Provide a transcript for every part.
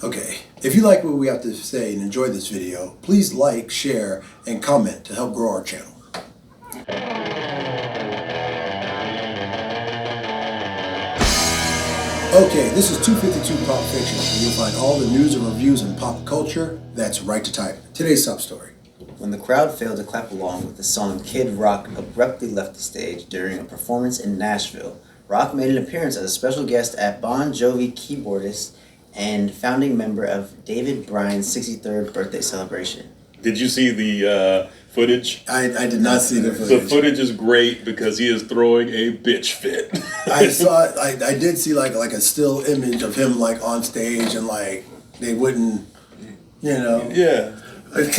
Okay, if you like what we have to say and enjoy this video, please like, share, and comment to help grow our channel. Okay, this is 252 Pop Fiction, where you'll find all the news and reviews in pop culture that's right to type. Today's top story. When the crowd failed to clap along with the song, Kid Rock abruptly left the stage during a performance in Nashville. Rock made an appearance as a special guest at Bon Jovi keyboardist and founding member of David Bryan's 63rd birthday celebration. Did you see the footage? I did not see the footage. The footage is great because he is throwing a bitch fit. I saw. I did see like a still image of him like on stage and like they wouldn't, Yeah. It's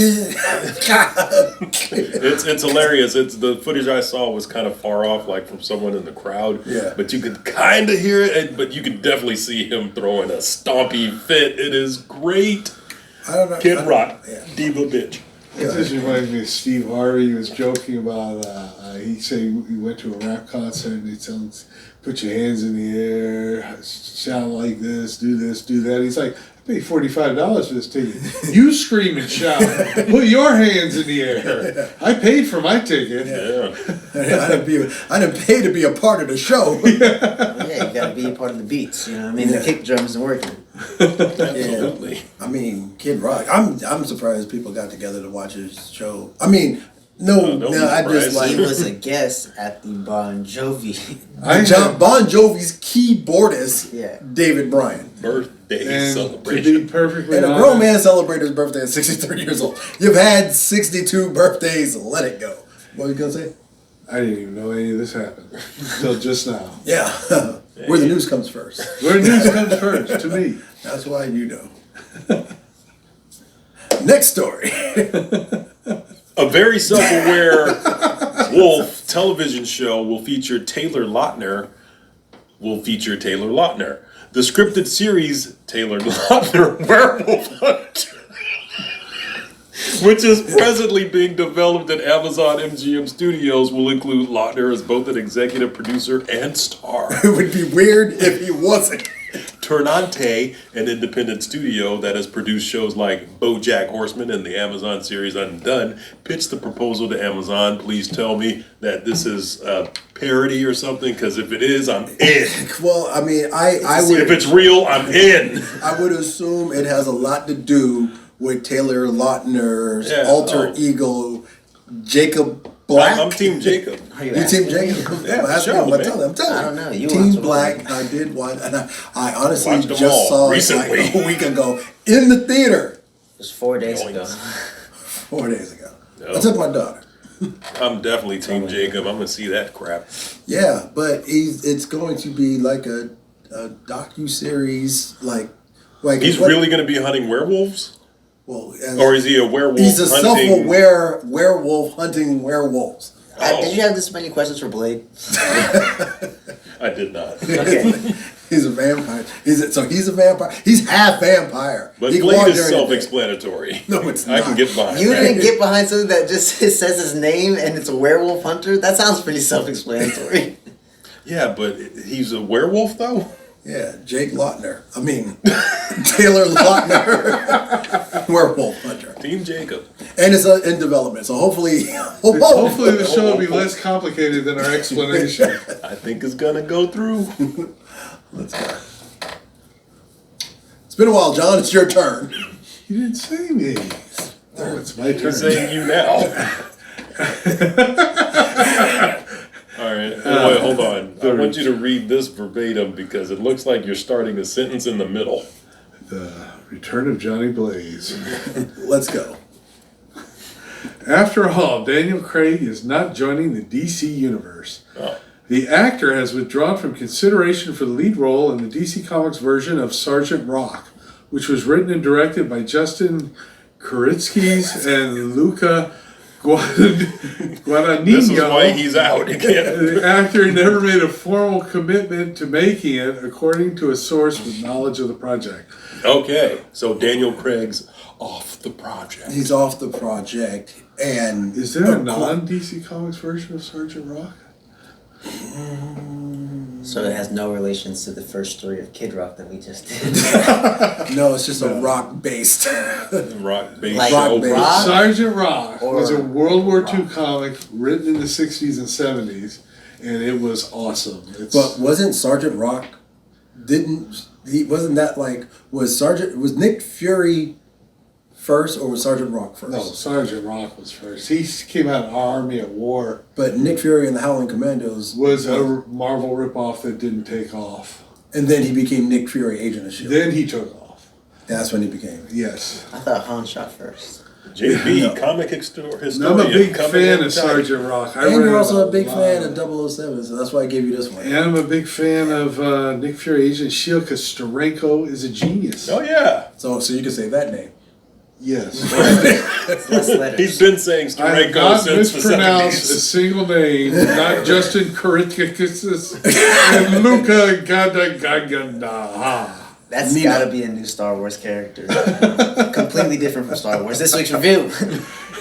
hilarious. The footage I saw was kind of far off, like from someone in the crowd. Yeah. But you could kind of hear it, but you could definitely see him throwing a stompy fit. It is great. I don't know. Kid Rock, diva bitch. It just reminds me of Steve Harvey. He was joking about, he said he went to a rap concert and they tell him, put your hands in the air, shout like this, do that. He's like, I paid $45 for this ticket. You scream and shout. Put your hands in the air. I paid for my ticket. Yeah. I didn't pay to be a part of the show. Yeah, you gotta be a part of the beats, you know what I mean? The kick drum isn't working. Absolutely. Yeah. I mean, Kid Rock. I'm surprised people got together to watch his show. I mean, no, I just like He was a guest at the Bon Jovi. Bon Jovi's keyboardist, David Bryan. Birthday And celebration. to be perfectly And a honest, grown man celebrated his birthday at 63 years old. You've had 62 birthdays. Let it go. What were you gonna say? I didn't even know any of this happened until just now. Yeah. Where the news comes first. Where news comes first, to me. That's why you know. Next story. A very self-aware Wolf television show will feature Taylor Lautner. The scripted series Taylor Lautner Werewolf Hunter, which is presently being developed at Amazon MGM Studios, will include Lautner as both an executive producer and star. It would be weird if he wasn't. Ternante, an independent studio that has produced shows like BoJack Horseman and the Amazon series Undone, pitched the proposal to Amazon. Please tell me that this is a parody or something, because if it is, I'm in. Well, I mean, I would. If it's real, I'm in. I would assume it has a lot to do with Taylor Lautner's alter ego, Jacob Black. I'm Team Jacob. You Team Jacob? Yeah, I'm sure, telling you. I don't know. You Team watch Black. I did watch, and I honestly Watched them just all saw recently. it like a week ago in the theater. It was 4 days ago. 4 days ago. No. I took my daughter. I'm definitely Team Jacob. I'm gonna see that crap. Yeah, but it's going to be like a docu-series, like He's really gonna be hunting werewolves, well, or is he a werewolf? he's a hunting? self-aware werewolf hunting werewolves. Did you have this many questions for Blade? I did not. Okay. He's a vampire. He's a vampire. He's half vampire. But He can Blade walk is during the day. self-explanatory. No, it's I not. can get behind. You that. didn't get behind something that just says his name and it's a werewolf hunter? That sounds pretty self-explanatory. Yeah, but he's a werewolf though. Yeah, Jake Lautner. I mean, Taylor Lautner. Werewolf hunter. Team Jacob. And it's in development, so hopefully Hopefully the show will be less complicated than our explanation. I think it's gonna go through. Let's go. It's been a while, John. It's your turn. You didn't say me. Oh, it's my turn. I'm saying you now. All right, wait, hold on. I want you to read this verbatim because it looks like you're starting a sentence in the middle. The Return of Johnny Blaze. Let's go. After all, Daniel Craig is not joining the DC universe. Oh. The actor has withdrawn from consideration for the lead role in the DC Comics version of Sergeant Rock, which was written and directed by Justin Kuritzkis and Luca Guadagnino. This is why he's out. He can't. The actor never made a formal commitment to making it, according to a source with knowledge of the project. Okay, so Daniel Craig's off the project. He's off the project, and Is there a non-DC Comics version of Sergeant Rock? So it has no relations to the first story of Kid Rock that we just did. No, it's just a rock-based. Rock-based Like show. Rock? Sergeant Rock Or was a World War II Rock. comic written in the 60s and 70s, and it was awesome. But wasn't Sergeant Rock? Wasn't that like was Nick Fury first or was Sergeant Rock first? No, Sergeant Rock was first. He came out of Army at War. But Nick Fury and the Howling Commandos Was a Marvel ripoff that didn't take off. and then he became Nick Fury, Agent of Shield. Then he took off. That's when he became. Yes. I thought Han shot first. JB, No. comic historian. I'm a big coming fan in of tight. Sergeant Rock. I And read you're also a it big lot. fan of 007, so that's why I gave you this one. And I'm a big fan of Nick Fury, Agent of S.H.I.E.L.D. because Steranko is a genius. Oh yeah, So you can say that name. Yes. Less letters. he's been saying I have Steranko not since the mispronounced a 70s. single name, not Justin Karitakis and Luca Gadagaganaha. That's Nina. gotta be a new Star Wars character. Completely different from Star Wars. This week's review.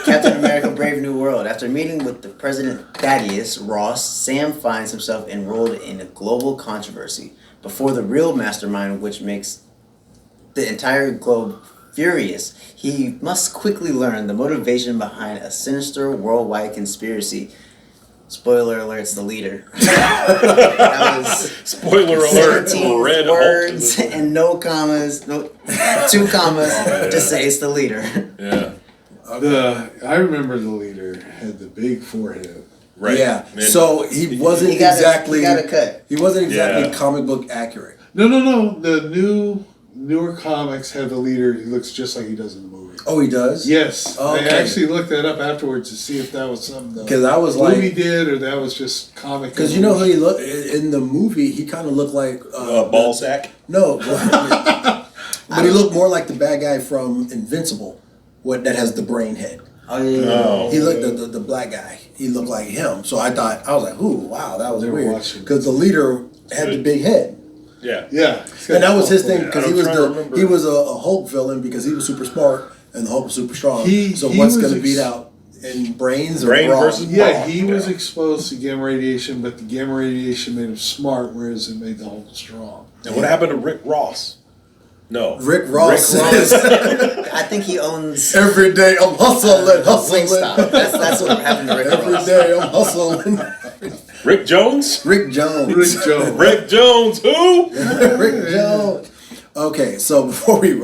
Captain America Brave New World. After meeting with the President Thaddeus Ross, Sam finds himself enrolled in a global controversy before the real mastermind, which makes the entire globe furious. He must quickly learn the motivation behind a sinister worldwide conspiracy. Spoiler alert, it's the leader. That was Spoiler alert: 17 Red words Hulk. and no commas, no 2 commas to say it's the leader. Yeah, I remember the leader had the big forehead. right. Yeah. And So he wasn't He got exactly. he got a cut. He wasn't exactly Yeah. comic book accurate. No. The newer comics have the leader. He looks just like he does in the movie. Oh, he does. Yes, Okay. I actually looked that up afterwards to see if that was something the 'Cause I was movie like- did or that was just comic. Because you know who he looked in the movie. He kind of looked like ball sack. No, but he looked more like the bad guy from Invincible, that has the brain head. Oh yeah. Oh. He looked the black guy. He looked like him. So I was like, ooh, wow, that was Never weird. watched it. Because the leader had the big head, Yeah. Yeah, and that was his thing. Because I'm he was trying to remember. he was a Hulk villain because he was super smart and the Hulk was super strong. So He what's was going to ex- beat out in brains or Brain brawn? versus- Yeah, he Yeah. was exposed to gamma radiation, but the gamma radiation made him smart, whereas it made the Hulk strong. And what happened to Rick Ross? No. Rick Ross Rick is I think he owns every day I'm hustling, Wingstop. That's what happened to Rick Every Ross. day I'm hustling. Rick Jones? Rick Jones. Rick Jones. Rick Jones, who? Rick Jones. Okay, so before we're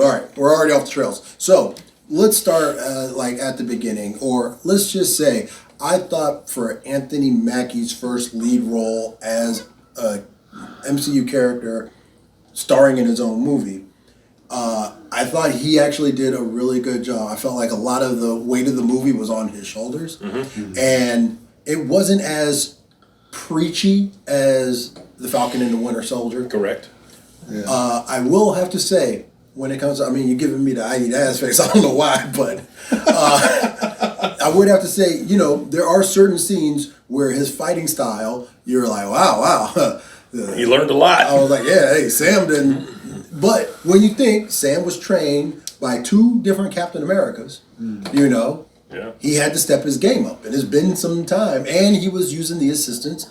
already off the trails. So let's start like at the beginning, or let's just say I thought for Anthony Mackie's first lead role as a MCU character starring in his own movie, I thought he actually did a really good job. I felt like a lot of the weight of the movie was on his shoulders, and it wasn't as preachy as The Falcon and the Winter Soldier. Correct. I will have to say, when it comes to, you're giving me the I eat ass face. I don't know why, but I would have to say, there are certain scenes where his fighting style, you're like, wow. He learned a lot. I was like, yeah, hey, Sam didn't. But when you think Sam was trained by 2 different Captain Americas, Yeah. he had to step his game up. It has been some time, and he was using the assistance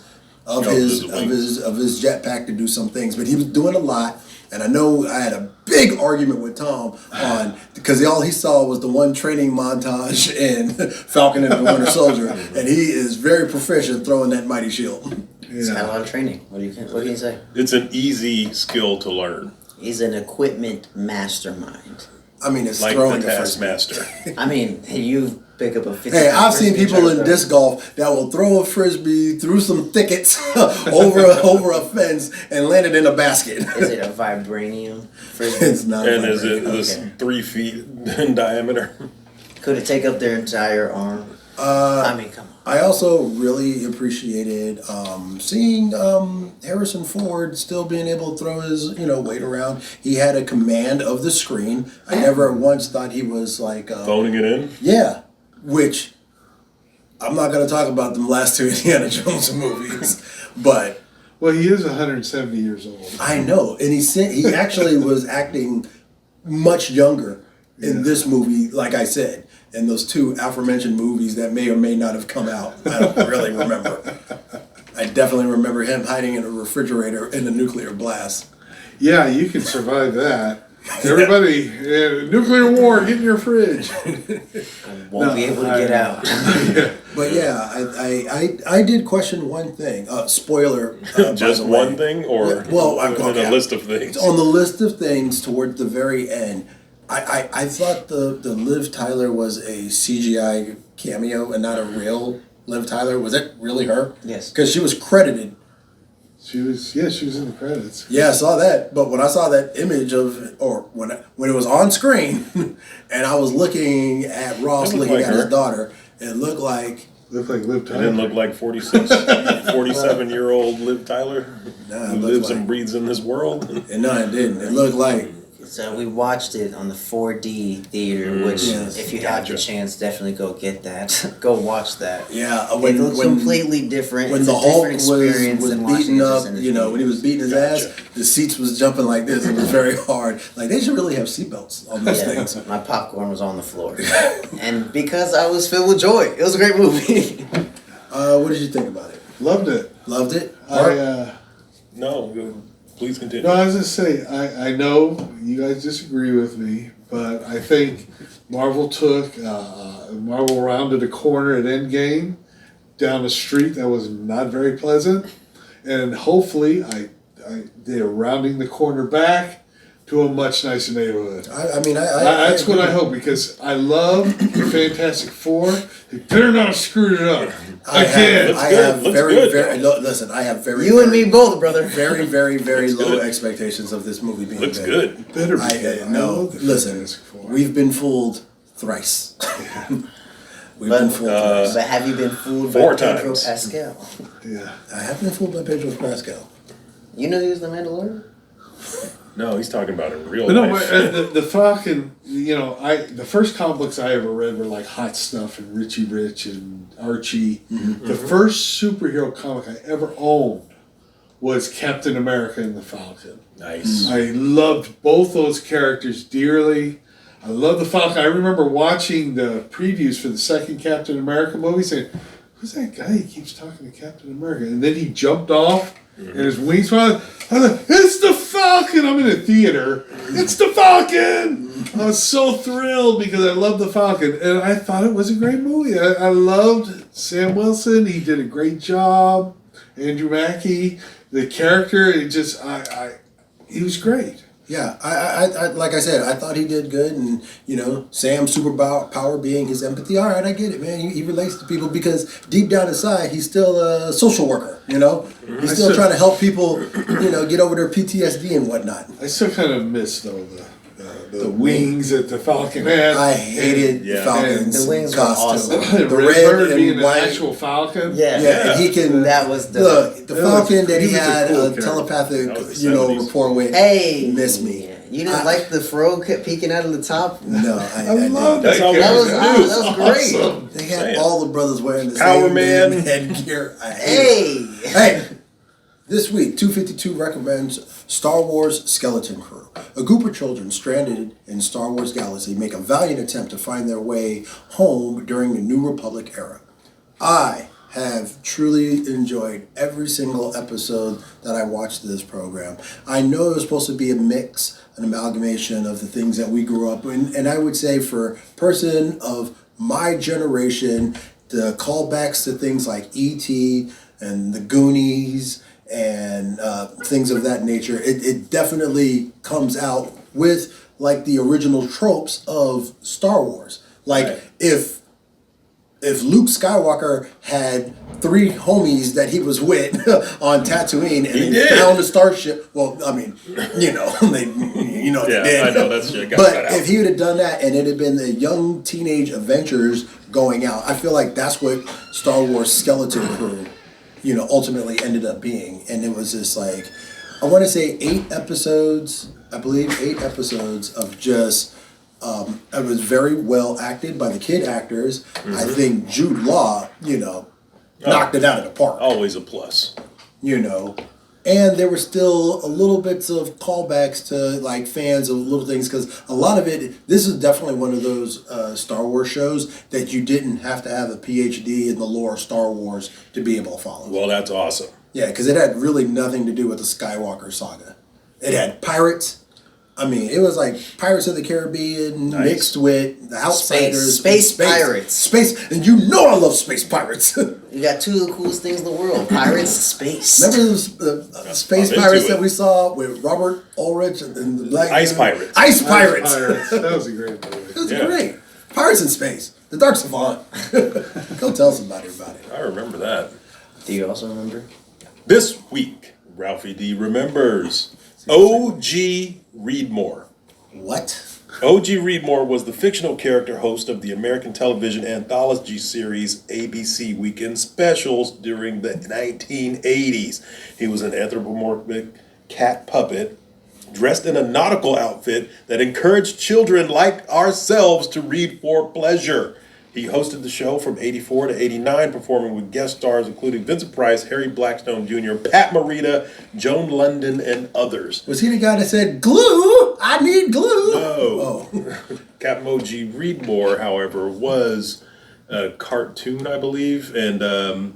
of his jetpack to do some things. But he was doing a lot, and I know I had a big argument with Tom on because all he saw was the one training montage in Falcon and the Winter Soldier, and he is very proficient throwing that mighty shield. He's had a lot of training. What can you say? It's an easy skill to learn. He's an equipment mastermind. It's Like throwing the the first. Taskmaster. You pick up a 50. Hey, I've seen people in disc golf that will throw a frisbee through some thickets over a fence and land it in a basket. Is it a vibranium frisbee? It's not. And like is it that. this Okay. 3 feet in diameter? Could it take up their entire arm? Come on. I also really appreciated seeing Harrison Ford still being able to throw his weight around. He had a command of the screen. I never once thought he was like Phoning it in? yeah, which I'm not going to talk about the last 2 Indiana Jones movies, but Well, he is 170 years old. I know, and he actually was acting much younger in this movie, like I said. In those 2 aforementioned movies that may or may not have come out. I don't really remember. I definitely remember him hiding in a refrigerator in a nuclear blast. Yeah, you can survive that. Everybody, nuclear war, get in your fridge. Won't be able to get out. But yeah, I did question one thing. Spoiler. By Just the way. one thing, or Yeah, well, I'm in a list of things? On the list of things toward the very end, I thought the Liv Tyler was a CGI cameo and not a real Liv Tyler. Was it really her? Yes. Because she was credited. She was in the credits. Yeah, I saw that. But when I saw that image of, or when it was on screen, and I was looking at Ross It looked looking like at his her. daughter, it looked like. Looked like Liv It Tyler. didn't look like 47-year-old Liv Tyler, Nah, it who looked lives like- and breathes in this world. And no, it didn't. It looked like. So we watched it on the 4D theater, which Yes. if you have the Gotcha. chance, definitely go get that. Go watch that. Yeah, It looks completely different. When It's the a Hulk different was experience than watching beating it up, just in the when he was beating his ass, Gotcha. the seats was jumping like this. It was very hard. Like, they should really have seatbelts on those things. My popcorn was on the floor, and because I was filled with joy, it was a great movie. What did you think about it? Loved it. Loved it? Mark? No, please continue. No, I was just saying, I know you guys disagree with me, but I think Marvel rounded a corner at Endgame down a street that was not very pleasant, and hopefully they're rounding the corner back to a much nicer neighborhood. That's what I hope, because I love the Fantastic Four. They better not have screwed it up again. Looks I good. have Looks very, good. very, listen, I have very, You and very, me both, brother. very, very, very Looks low good. expectations of this movie being Looks good. good. Better be I good. I no, love the listen, Fantastic Four. we've been fooled thrice. We've But- been fooled thrice. But have you been fooled by 4 Pedro times. Pascal? Yeah. I have been fooled by Pedro Pascal. You know he was the Mandalorian? No, he's talking about in real But no, life. the Falcon, the first comic books I ever read were like Hot Stuff and Richie Rich and Archie. The first superhero comic I ever owned was Captain America and the Falcon. Nice. I loved both those characters dearly. I love the Falcon. I remember watching the previews for the second Captain America movie saying, who's that guy? He keeps talking to Captain America. And then he jumped off and his wings went out. I was like, it's the Falcon! I'm in a theater. It's the Falcon! I was so thrilled because I loved the Falcon. And I thought it was a great movie. I loved Sam Wilson. He did a great job. Andrew Mackie. The character, he was great. Yeah, I like I said, I thought he did good, and Sam's superpower being his empathy. All right, I get it, man. He relates to people because deep down inside, he's still a social worker. He's still trying to help people, get over their PTSD and whatnot. I still kind of miss though the wings that the Falcon had. I hated Yeah. Falcon's The wings were costume. awesome. The Red red Bird being and an white. actual Falcon. Yeah. Yeah, and he can. That was the Look, the That was- Falcon that he he was a had cool a character. telepathic, That was the 70s. rapport with. Hey, Miss me. You didn't like the fro kept peeking out of the top? No, I I love didn't. That's that all- character. that was great. awesome. They had Saying. all the brothers wearing the Power same Man. damn headgear. I hate it. Hey, Hey, this week, 252 recommends Star Wars Skeleton Crew. A group of children stranded in Star Wars Galaxy make a valiant attempt to find their way home during the New Republic era. I have truly enjoyed every single episode that I watched of this program. I know it was supposed to be a mix, an amalgamation of the things that we grew up in, and I would say for a person of my generation, the callbacks to things like E.T. and the Goonies and things of that nature, it definitely comes out with like the original tropes of Star Wars. Like Right. if Luke Skywalker had 3 homies that he was with on Tatooine and He they did. found a starship, well, I mean, they Yeah, they did. I know that shit got But cut out. if he would have done that and it had been the young teenage adventurers going out, I feel like that's what Star Wars Skeleton Crew, ultimately ended up being. And it was just like, I want to say 8 episodes, I believe 8 episodes of just, it was very well acted by the kid actors. I think Jude Law, knocked it out of the park. Always a plus. And there were still a little bits of callbacks to like fans of little things because a lot of it. This is definitely one of those Star Wars shows that you didn't have to have a PhD in the lore of Star Wars to be able to follow. Well, that's awesome. Yeah, because it had really nothing to do with the Skywalker saga. It had pirates, I mean, it was like Pirates of the Caribbean Nice. mixed with the Outsiders. Space pirates. Space. And you know I love space pirates. You got two of the coolest things in the world: pirates, space. Remember the space I'm into pirates it. that we saw with Robert Ulrich and the black Ice dude? Pirates. Ice Pirates. That was a great movie. It was Yeah. great. Pirates in space. The Dark Savant. Go tell somebody about it. I remember that. Do you also remember? This week, Ralphie D remembers O.G. Reedmore. What? O.G. Reedmore was the fictional character host of the American television anthology series ABC Weekend Specials during the 1980s. He was an anthropomorphic cat puppet dressed in a nautical outfit that encouraged children like ourselves to read for pleasure. He hosted the show from 84 to 89, performing with guest stars including Vincent Price, Harry Blackstone Jr., Pat Morita, Joan London, and others. Was he the guy that said, glue? I need glue. No. Oh. Captain O.G. Reedmore, however, was a cartoon, I believe, and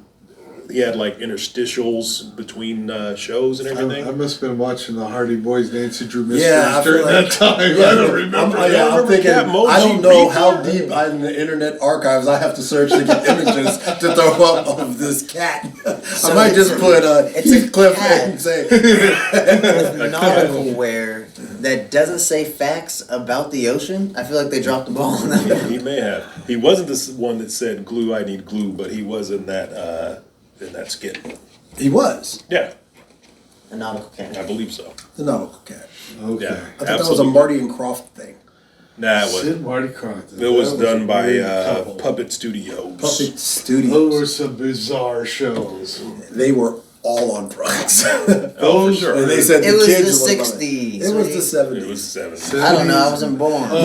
he had like interstitials between shows and everything. I must have been watching the Hardy Boys Nancy Drew Mysteries Yeah, I feel during like- that time. Yeah, I don't remember. I'm remember thinking, Cat Moji I don't know Reedmore? how deep in the internet archives I have to search to get images to throw up of this cat. I might just put it's a Heathcliff cat. and say, With nautical wear that doesn't say facts about the ocean. I feel like they dropped the ball on that one. He may have. He wasn't the one that said "glue, I need glue," but he was in that skit. he was Yeah, A nautical I cat. believe so. the nautical cat. Okay. Yeah, I thought that was a absolutely. Marty and Croft thing. Nah, it Sid wasn't. Marty Crompton. It was That done a by great couple. Puppet Studios. Puppet Those Studios. were some bizarre shows. They were all on drugs. Oh, for sure. And they said It the was kids the were loving 60s, It was right? the 70s. It was 70s. I don't know. I wasn't born. The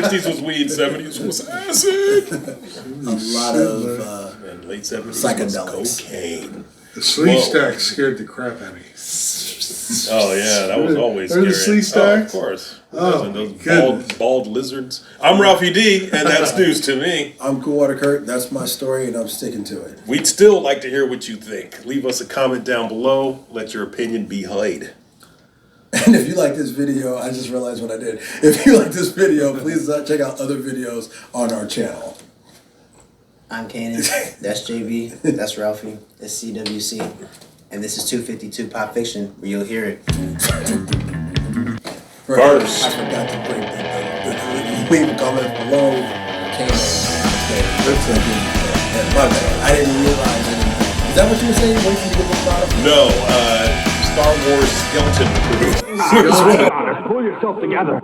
60s was weed, 70s was acid, a lot of and late 70s Psychedelics. was cocaine. The Slee Whoa. Stack scared the crap out of me. Oh yeah, that was always Remember scary. the Slee Oh, of Stacks? course. Oh, And those my goodness. bald lizards. I'm Ralphie D, and that's news to me. I'm Coolwater Kurt. That's my story, and I'm sticking to it. We'd still like to hear what you think. Leave us a comment down below. Let your opinion be heard. And if you like this video, I just realized what I did. If you like this video, please check out other videos on our channel. I'm Cannon. That's JB. That's Ralphie. That's CWC. And this is 252 Pop Fiction, where you'll hear it. First. I forgot to bring the leave a comment below. Okay. My bad. I didn't realize anything. Is that what you were saying? Wait till you get the bottom? No, Star Wars Skeleton Crew. Pull yourself together.